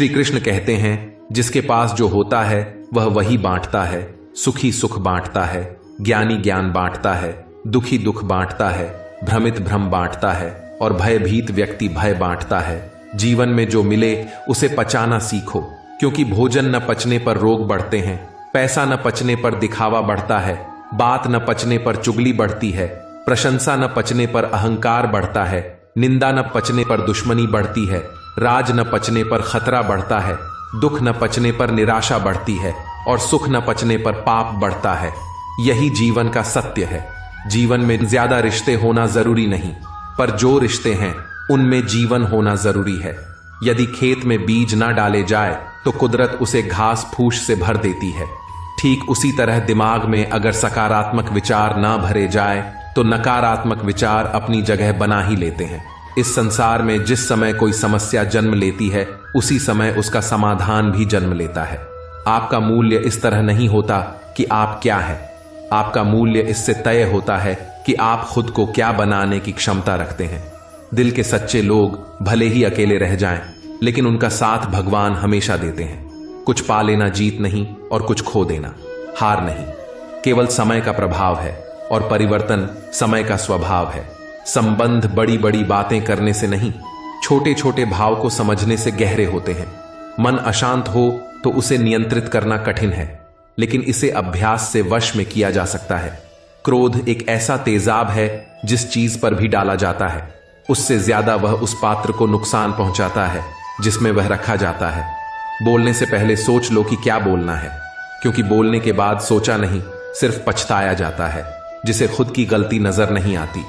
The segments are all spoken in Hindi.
श्री कृष्ण कहते हैं, जिसके पास जो होता है वह वही बांटता है। सुखी सुख बांटता है, ज्ञानी ज्ञान बांटता है, दुखी दुख बांटता है, भ्रमित भ्रम बांटता है और भयभीत व्यक्ति भय बांटता है। जीवन में जो मिले उसे पचाना सीखो, क्योंकि भोजन न पचने पर रोग बढ़ते हैं, पैसा न पचने पर दिखावा बढ़ता है, बात न पचने पर चुगली बढ़ती है, प्रशंसा न पचने पर अहंकार बढ़ता है, निंदा न पचने पर दुश्मनी बढ़ती है, राज न पचने पर खतरा बढ़ता है, दुख न पचने पर निराशा बढ़ती है और सुख न पचने पर पाप बढ़ता है। यही जीवन का सत्य है। जीवन में ज्यादा रिश्ते होना जरूरी नहीं, पर जो रिश्ते हैं उनमें जीवन होना जरूरी है। यदि खेत में बीज ना डाले जाए तो कुदरत उसे घास फूस से भर देती है। ठीक उसी तरह दिमाग में अगर सकारात्मक विचार ना भरे जाए तो नकारात्मक विचार अपनी जगह बना ही लेते हैं। इस संसार में जिस समय कोई समस्या जन्म लेती है उसी समय उसका समाधान भी जन्म लेता है। आपका मूल्य इस तरह नहीं होता कि आप क्या है, आपका मूल्य इससे तय होता है कि आप खुद को क्या बनाने की क्षमता रखते हैं। दिल के सच्चे लोग भले ही अकेले रह जाएं, लेकिन उनका साथ भगवान हमेशा देते हैं। कुछ पा लेना जीत नहीं और कुछ खो देना हार नहीं, केवल समय का प्रभाव है और परिवर्तन समय का स्वभाव है। संबंध बड़ी बड़ी बातें करने से नहीं, छोटे छोटे भाव को समझने से गहरे होते हैं। मन अशांत हो तो उसे नियंत्रित करना कठिन है, लेकिन इसे अभ्यास से वश में किया जा सकता है। क्रोध एक ऐसा तेजाब है जिस चीज पर भी डाला जाता है उससे ज्यादा वह उस पात्र को नुकसान पहुंचाता है जिसमें वह रखा जाता है। बोलने से पहले सोच लो कि क्या बोलना है, क्योंकि बोलने के बाद सोचा नहीं, सिर्फ पछताया जाता है। जिसे खुद की गलती नजर नहीं आती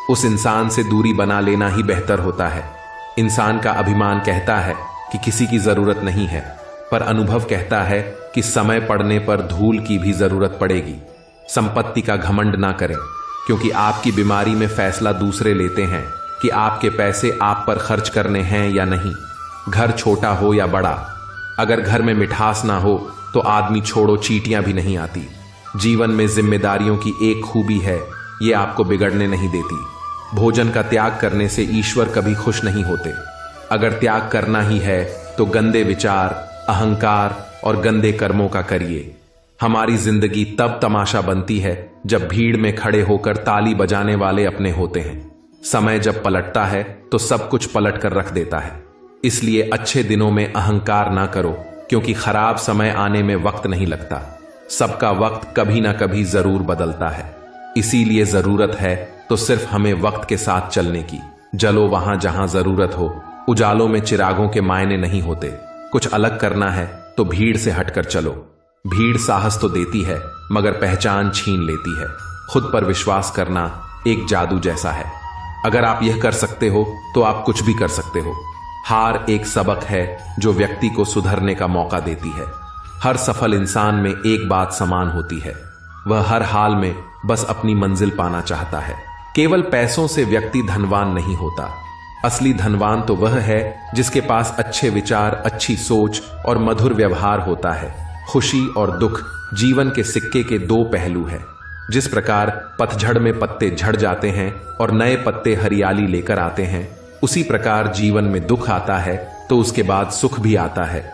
उस इंसान से दूरी बना लेना ही बेहतर होता है। इंसान का अभिमान कहता है कि किसी की जरूरत नहीं है, पर अनुभव कहता है कि समय पड़ने पर धूल की भी जरूरत पड़ेगी। संपत्ति का घमंड ना करें, क्योंकि आपकी बीमारी में फैसला दूसरे लेते हैं कि आपके पैसे आप पर खर्च करने हैं या नहीं। घर छोटा हो या बड़ा, अगर घर में मिठास ना हो तो आदमी छोड़ो चींटियां भी नहीं आती। जीवन में जिम्मेदारियों की एक खूबी है, ये आपको बिगड़ने नहीं देती। भोजन का त्याग करने से ईश्वर कभी खुश नहीं होते। अगर त्याग करना ही है तो गंदे विचार, अहंकार और गंदे कर्मों का करिए। हमारी जिंदगी तब तमाशा बनती है जब भीड़ में खड़े होकर ताली बजाने वाले अपने होते हैं। समय जब पलटता है तो सब कुछ पलट कर रख देता है। इसलिए अच्छे दिनों में अहंकार ना करो, क्योंकि खराब समय आने में वक्त नहीं लगता। सबका वक्त कभी ना कभी जरूर बदलता है। इसीलिए जरूरत है तो सिर्फ हमें वक्त के साथ चलने की। जलो वहां जहां जरूरत हो। उजालों में चिरागों के मायने नहीं होते। कुछ अलग करना है तो भीड़ से हटकर चलो। भीड़ साहस तो देती है मगर पहचान छीन लेती है। खुद पर विश्वास करना एक जादू जैसा है। अगर आप यह कर सकते हो तो आप कुछ भी कर सकते हो। हार एक सबक है जो व्यक्ति को सुधरने का मौका देती है। हर सफल इंसान में एक बात समान होती है, वह हर हाल में बस अपनी मंजिल पाना चाहता है। केवल पैसों से व्यक्ति धनवान नहीं होता। असली धनवान तो वह है जिसके पास अच्छे विचार, अच्छी सोच और मधुर व्यवहार होता है। खुशी और दुख जीवन के सिक्के के दो पहलू हैं। जिस प्रकार पतझड़ में पत्ते झड़ जाते हैं और नए पत्ते हरियाली लेकर आते हैं, उसी प्रकार जीवन में दुख आता है तो उसके बाद सुख भी आता है।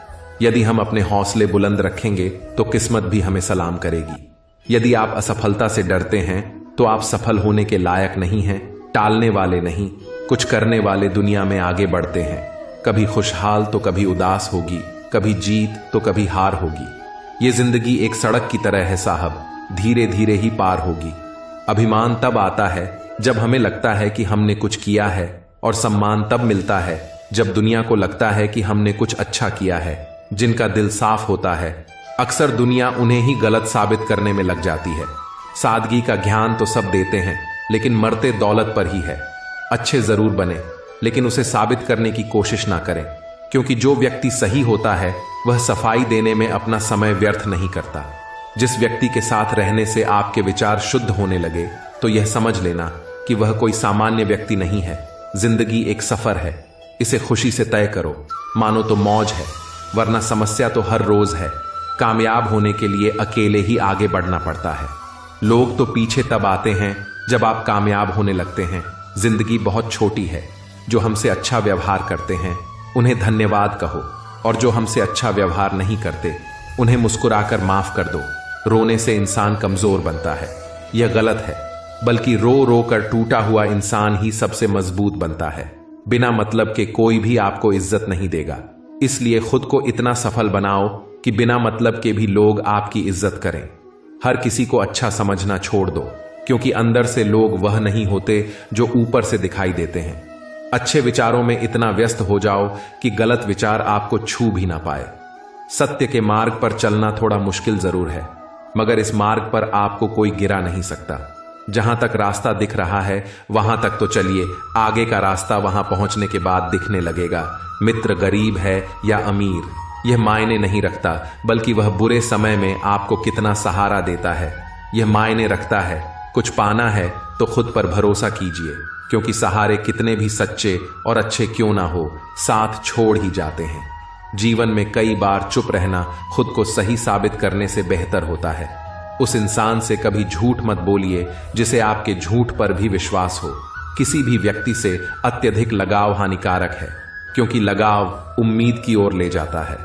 यदि हम अपने हौसले बुलंद रखेंगे तो किस्मत भी हमें सलाम करेगी। यदि आप असफलता से डरते हैं तो आप सफल होने के लायक नहीं हैं। टालने वाले नहीं, कुछ करने वाले दुनिया में आगे बढ़ते हैं। कभी खुशहाल तो कभी उदास होगी, कभी जीत तो कभी हार होगी। ये जिंदगी एक सड़क की तरह है साहब, धीरे धीरे ही पार होगी। अभिमान तब आता है जब हमें लगता है कि हमने कुछ किया है, और सम्मान तब मिलता है जब दुनिया को लगता है कि हमने कुछ अच्छा किया है। जिनका दिल साफ होता है, अक्सर दुनिया उन्हें ही गलत साबित करने में लग जाती है। सादगी का ज्ञान तो सब देते हैं, लेकिन मरते दौलत पर ही है। अच्छे जरूर बने, लेकिन उसे साबित करने की कोशिश ना करें, क्योंकि जो व्यक्ति सही होता है वह सफाई देने में अपना समय व्यर्थ नहीं करता। जिस व्यक्ति के साथ रहने से आपके विचार शुद्ध होने लगे तो यह समझ लेना कि वह कोई सामान्य व्यक्ति नहीं है। जिंदगी एक सफर है, इसे खुशी से तय करो, मानो तो मौज है, वरना समस्या तो हर रोज है। कामयाब होने के लिए अकेले ही आगे बढ़ना पड़ता है। लोग तो पीछे तब आते हैं जब आप कामयाब होने लगते हैं। जिंदगी बहुत छोटी है। जो हमसे अच्छा व्यवहार करते हैं उन्हें धन्यवाद कहो। और जो हमसे अच्छा व्यवहार नहीं करते उन्हें मुस्कुराकर माफ कर दो। रोने से इंसान कमजोर बनता है, यह गलत है। बल्कि रो रो कर टूटा हुआ इंसान ही सबसे मजबूत बनता है। बिना मतलब के कोई भी आपको इज्जत नहीं देगा, इसलिए खुद को इतना सफल बनाओ कि बिना मतलब के भी लोग आपकी इज्जत करें। हर किसी को अच्छा समझना छोड़ दो, क्योंकि अंदर से लोग वह नहीं होते जो ऊपर से दिखाई देते हैं। अच्छे विचारों में इतना व्यस्त हो जाओ कि गलत विचार आपको छू भी ना पाए। सत्य के मार्ग पर चलना थोड़ा मुश्किल जरूर है, मगर इस मार्ग पर आपको कोई गिरा नहीं सकता। जहां तक रास्ता दिख रहा है वहां तक तो चलिए, आगे का रास्ता वहां पहुंचने के बाद दिखने लगेगा। मित्र गरीब है या अमीर यह मायने नहीं रखता, बल्कि वह बुरे समय में आपको कितना सहारा देता है यह मायने रखता है। कुछ पाना है तो खुद पर भरोसा कीजिए, क्योंकि सहारे कितने भी सच्चे और अच्छे क्यों ना हो, साथ छोड़ ही जाते हैं। जीवन में कई बार चुप रहना खुद को सही साबित करने से बेहतर होता है। उस इंसान से कभी झूठ मत बोलिए जिसे आपके झूठ पर भी विश्वास हो। किसी भी व्यक्ति से अत्यधिक लगाव हानिकारक है, क्योंकि लगाव उम्मीद की ओर ले जाता है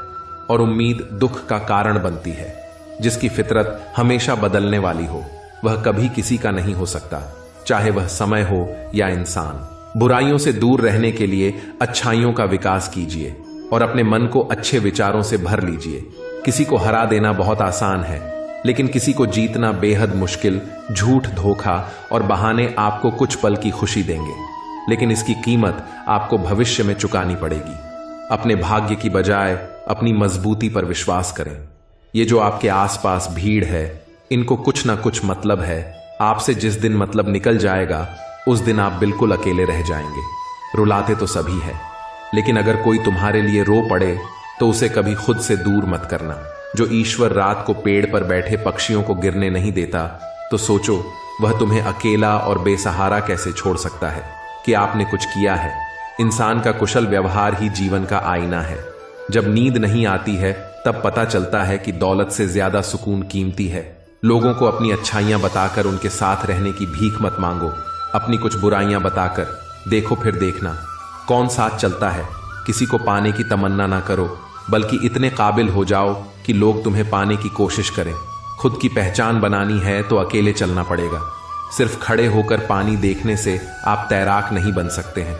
और उम्मीद दुख का कारण बनती है। जिसकी फितरत हमेशा बदलने वाली हो वह कभी किसी का नहीं हो सकता, चाहे वह समय हो या इंसान। बुराइयों से दूर रहने के लिए अच्छाइयों का विकास कीजिए और अपने मन को अच्छे विचारों से भर लीजिए। किसी को हरा देना बहुत आसान है, लेकिन किसी को जीतना बेहद मुश्किल। झूठ, धोखा और बहाने आपको कुछ पल की खुशी देंगे, लेकिन इसकी कीमत आपको भविष्य में चुकानी पड़ेगी। अपने भाग्य की बजाय अपनी मजबूती पर विश्वास करें। ये जो आपके आसपास भीड़ है, इनको कुछ ना कुछ मतलब है। आपसे जिस दिन मतलब निकल जाएगा उस दिन आप बिल्कुल अकेले रह जाएंगे। रुलाते तो सभी है, लेकिन अगर कोई तुम्हारे लिए रो पड़े तो उसे कभी खुद से दूर मत करना। जो ईश्वर रात को पेड़ पर बैठे पक्षियों को गिरने नहीं देता, तो सोचो वह तुम्हें अकेला और बेसहारा कैसे छोड़ सकता है कि आपने कुछ किया है। इंसान का कुशल व्यवहार ही जीवन का आईना है। जब नींद नहीं आती है तब पता चलता है कि दौलत से ज्यादा सुकून कीमती है। लोगों को अपनी अच्छाइयां बताकर उनके साथ रहने की भीख मत मांगो। अपनी कुछ बुराइयां बताकर देखो फिर देखना कौन साथ चलता है। किसी को पाने की तमन्ना ना करो, बल्कि इतने काबिल हो जाओ कि लोग तुम्हें पाने की कोशिश करें। खुद की पहचान बनानी है तो अकेले चलना पड़ेगा। सिर्फ खड़े होकर पानी देखने से आप तैराक नहीं बन सकते हैं।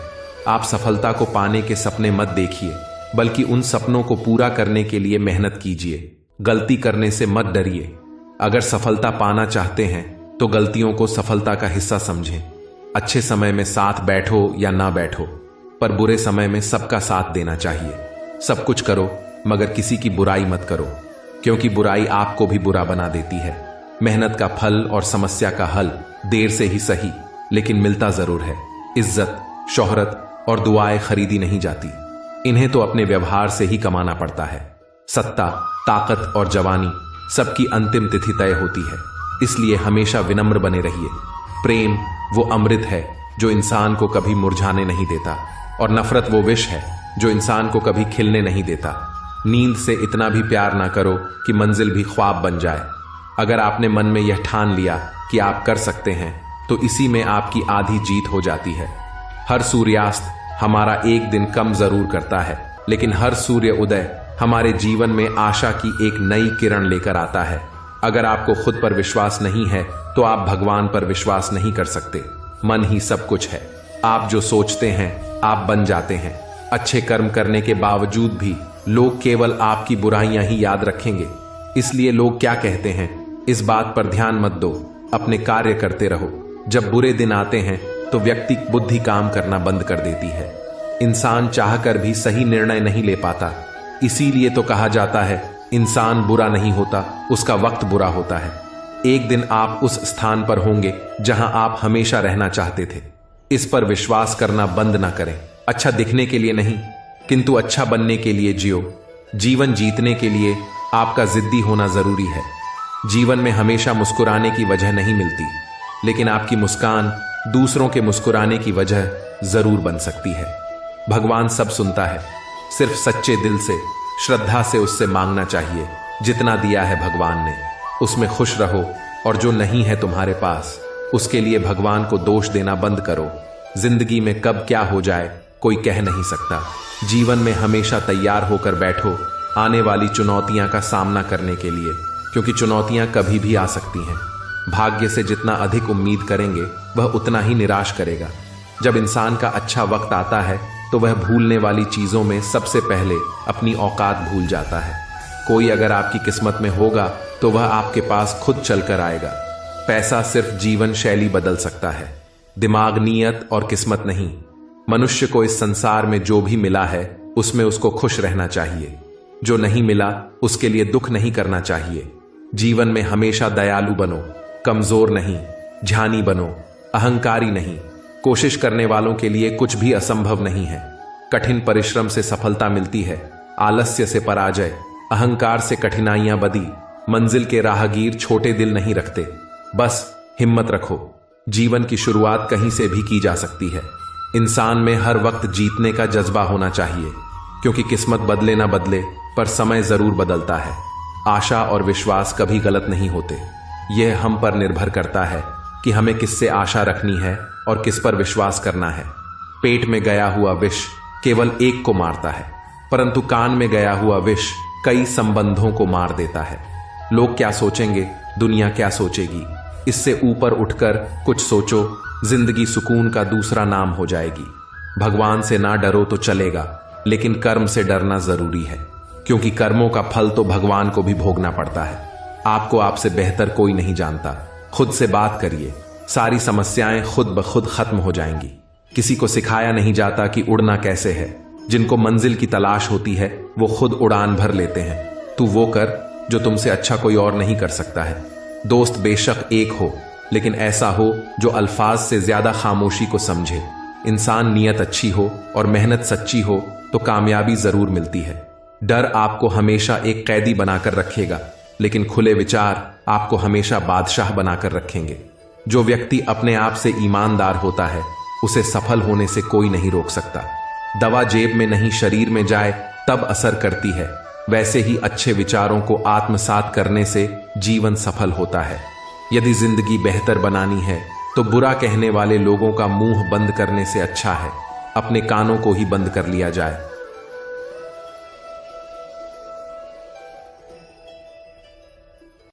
आप सफलता को पाने के सपने मत देखिए, बल्कि उन सपनों को पूरा करने के लिए मेहनत कीजिए। गलती करने से मत डरिए। अगर सफलता पाना चाहते हैं तो गलतियों को सफलता का हिस्सा समझें। अच्छे समय में साथ बैठो या ना बैठो, पर बुरे समय में सबका साथ देना चाहिए। सब कुछ करो मगर किसी की बुराई मत करो, क्योंकि बुराई आपको भी बुरा बना देती है। मेहनत का फल और समस्या का हल देर से ही सही, लेकिन मिलता जरूर है। इज्जत, शोहरत और दुआएं खरीदी नहीं जाती, इन्हें तो अपने व्यवहार से ही कमाना पड़ता है। सत्ता, ताकत और जवानी सबकी अंतिम तिथि तय होती है, इसलिए हमेशा विनम्र बने रहिए। प्रेम वो अमृत है जो इंसान को कभी मुरझाने नहीं देता, और नफरत वो विष है जो इंसान को कभी खिलने नहीं देता। नींद से इतना भी प्यार ना करो कि मंजिल भी ख्वाब बन जाए। अगर आपने मन में यह ठान लिया कि आप कर सकते हैं, तो इसी में आपकी आधी जीत हो जाती है। हर सूर्यास्त हमारा एक दिन कम जरूर करता है, लेकिन हर सूर्य उदय हमारे जीवन में आशा की एक नई किरण लेकर आता है। अगर आपको खुद पर विश्वास नहीं है तो आप भगवान पर विश्वास नहीं कर सकते। मन ही सब कुछ है। आप जो सोचते हैं आप बन जाते हैं। अच्छे कर्म करने के बावजूद भी लोग केवल आपकी बुराइयां ही याद रखेंगे। इसलिए लोग क्या कहते हैं इस बात पर ध्यान मत दो, अपने कार्य करते रहो। जब बुरे दिन आते हैं तो व्यक्ति बुद्धि काम करना बंद कर देती है। इंसान चाहकर भी सही निर्णय नहीं ले पाता। इसीलिए तो कहा जाता है इंसान बुरा नहीं होता, उसका वक्त बुरा होता है। एक दिन आप उस स्थान पर होंगे जहां आप हमेशा रहना चाहते थे। इस पर विश्वास करना बंद ना करें। अच्छा दिखने के लिए नहीं, किंतु अच्छा बनने के लिए जियो। जीवन जीतने के लिए आपका जिद्दी होना जरूरी है। जीवन में हमेशा मुस्कुराने की वजह नहीं मिलती, लेकिन आपकी मुस्कान दूसरों के मुस्कुराने की वजह जरूर बन सकती है। भगवान सब सुनता है, सिर्फ सच्चे दिल से, श्रद्धा से उससे मांगना चाहिए। जितना दिया है भगवान ने उसमें खुश रहो, और जो नहीं है तुम्हारे पास उसके लिए भगवान को दोष देना बंद करो। जिंदगी में कब क्या हो जाए कोई कह नहीं सकता। जीवन में हमेशा तैयार होकर बैठो आने वाली चुनौतियां का सामना करने के लिए, क्योंकि चुनौतियां कभी भी आ सकती हैं। भाग्य से जितना अधिक उम्मीद करेंगे वह उतना ही निराश करेगा। जब इंसान का अच्छा वक्त आता है तो वह भूलने वाली चीजों में सबसे पहले अपनी औकात भूल जाता है। कोई अगर आपकी किस्मत में होगा तो वह आपके पास खुद चलकर आएगा। पैसा सिर्फ जीवन शैली बदल सकता है, दिमाग, नीयत और किस्मत नहीं। मनुष्य को इस संसार में जो भी मिला है उसमें उसको खुश रहना चाहिए। जो नहीं मिला उसके लिए दुख नहीं करना चाहिए। जीवन में हमेशा दयालु बनो, कमजोर नहीं, ध्यानी बनो, अहंकारी नहीं। कोशिश करने वालों के लिए कुछ भी असंभव नहीं है। कठिन परिश्रम से सफलता मिलती है, आलस्य से पराजय, अहंकार से कठिनाइयां बदी। मंजिल के राहगीर छोटे दिल नहीं रखते। बस हिम्मत रखो, जीवन की शुरुआत कहीं से भी की जा सकती है। इंसान में हर वक्त जीतने का जज्बा होना चाहिए, क्योंकि किस्मत बदले ना बदले पर समय जरूर बदलता है। आशा और विश्वास कभी गलत नहीं होते। यह हम पर निर्भर करता है कि हमें किससे आशा रखनी है और किस पर विश्वास करना है। पेट में गया हुआ विष केवल एक को मारता है, परंतु कान में गया हुआ विष कई संबंधों को मार देता है। लोग क्या सोचेंगे, दुनिया क्या सोचेगी, इससे ऊपर उठकर कुछ सोचो। जिंदगी सुकून का दूसरा नाम हो जाएगी। भगवान से ना डरो तो चलेगा, लेकिन कर्म से डरना जरूरी है, क्योंकि कर्मों का फल तो भगवान को भी भोगना पड़ता है। आपको आपसे बेहतर कोई नहीं जानता। खुद से बात करिए, सारी समस्याएं खुद ब खुद खत्म हो जाएंगी। किसी को सिखाया नहीं जाता कि उड़ना कैसे है। जिनको मंजिल की तलाश होती है वो खुद उड़ान भर लेते हैं। तू वो कर जो तुमसे अच्छा कोई और नहीं कर सकता है। दोस्त बेशक एक हो, लेकिन ऐसा हो जो अल्फाज से ज्यादा खामोशी को समझे। इंसान नियत अच्छी हो और मेहनत सच्ची हो तो कामयाबी जरूर मिलती है। डर आपको हमेशा एक कैदी बनाकर रखेगा, लेकिन खुले विचार आपको हमेशा बादशाह बनाकर रखेंगे। जो व्यक्ति अपने आप से ईमानदार होता है उसे सफल होने से कोई नहीं रोक सकता। दवा जेब में नहीं शरीर में जाए तब असर करती है। वैसे ही अच्छे विचारों को आत्मसात करने से जीवन सफल होता है। यदि जिंदगी बेहतर बनानी है तो बुरा कहने वाले लोगों का मुंह बंद करने से अच्छा है अपने कानों को ही बंद कर लिया जाए।